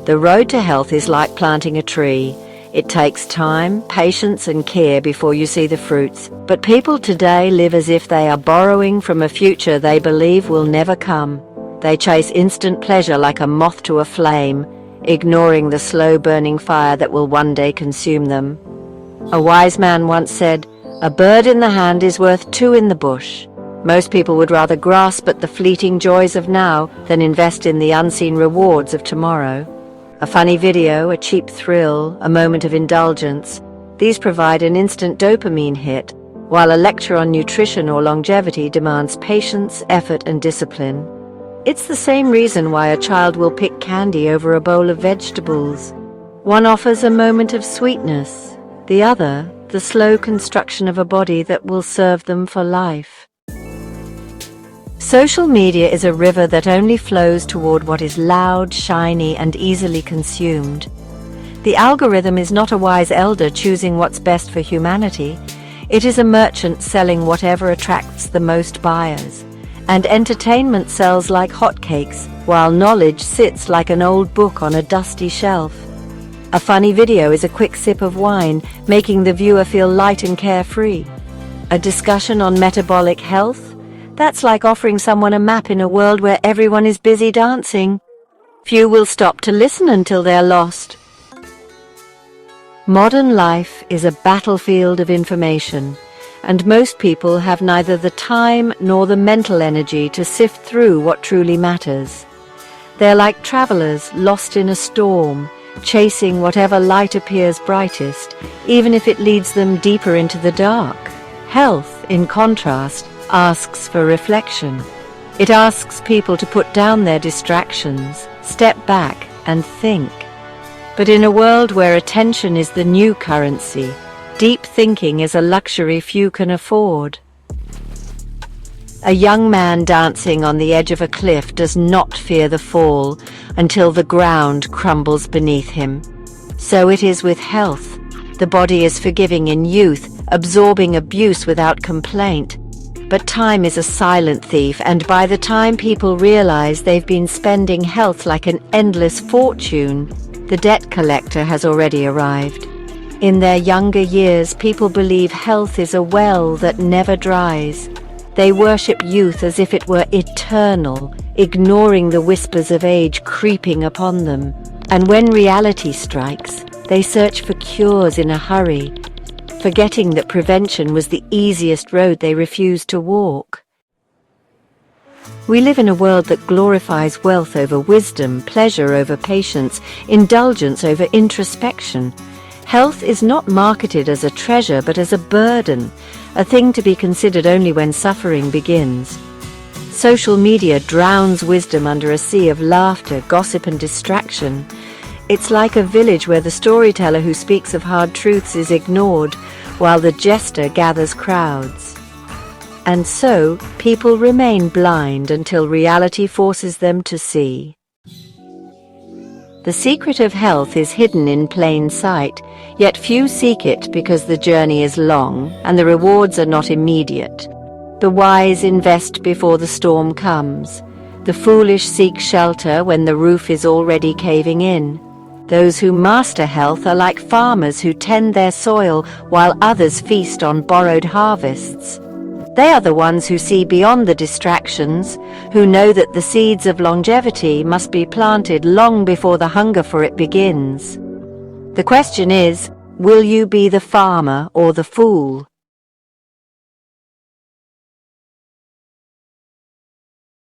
The road to health is like planting a tree. It takes time, patience, and care before you see the fruits. But people today live as if they are borrowing from a future they believe will never come. They chase instant pleasure like a moth to a flame, ignoring the slow-burning fire that will one day consume them. A wise man once said, "A bird in the hand is worth two in the bush." Most people would rather grasp at the fleeting joys of now than invest in the unseen rewards of tomorrow. A funny video, a cheap thrill, a moment of indulgence, these provide an instant dopamine hit, while a lecture on nutrition or longevity demands patience, effort, and discipline. It's the same reason why a child will pick candy over a bowl of vegetables. One offers a moment of sweetness, the other, the slow construction of a body that will serve them for life. Social media is a river that only flows toward what is loud, shiny, and easily consumed. The algorithm is not a wise elder choosing what's best for humanity. It is a merchant selling whatever attracts the most buyers. And entertainment sells like hotcakes, while knowledge sits like an old book on a dusty shelf. A funny video is a quick sip of wine, making the viewer feel light and carefree. A discussion on metabolic health? That's like offering someone a map in a world where everyone is busy dancing. Few will stop to listen until they're lost. Modern life is a battlefield of information, and most people have neither the time nor the mental energy to sift through what truly matters. They're like travelers lost in a storm, chasing whatever light appears brightest, even if it leads them deeper into the dark. Health, in contrast, asks for reflection. It asks people to put down their distractions, step back, and think. But in a world where attention is the new currency, deep thinking is a luxury few can afford. A young man dancing on the edge of a cliff does not fear the fall until the ground crumbles beneath him. So it is with health. The body is forgiving in youth, absorbing abuse without complaint. But time is a silent thief, and by the time people realize they've been spending health like an endless fortune, the debt collector has already arrived. In their younger years, people believe health is a well that never dries. They worship youth as if it were eternal, ignoring the whispers of age creeping upon them. And when reality strikes, they search for cures in a hurry, forgetting that prevention was the easiest road they refused to walk. We live in a world that glorifies wealth over wisdom, pleasure over patience, indulgence over introspection. Health is not marketed as a treasure but as a burden, a thing to be considered only when suffering begins. Social media drowns wisdom under a sea of laughter, gossip, and distraction. It's like a village where the storyteller who speaks of hard truths is ignored, while the jester gathers crowds. And so, people remain blind until reality forces them to see. The secret of health is hidden in plain sight, yet few seek it because the journey is long and the rewards are not immediate. The wise invest before the storm comes. The foolish seek shelter when the roof is already caving in. Those who master health are like farmers who tend their soil while others feast on borrowed harvests. They are the ones who see beyond the distractions, who know that the seeds of longevity must be planted long before the hunger for it begins. The question is, will you be the farmer or the fool?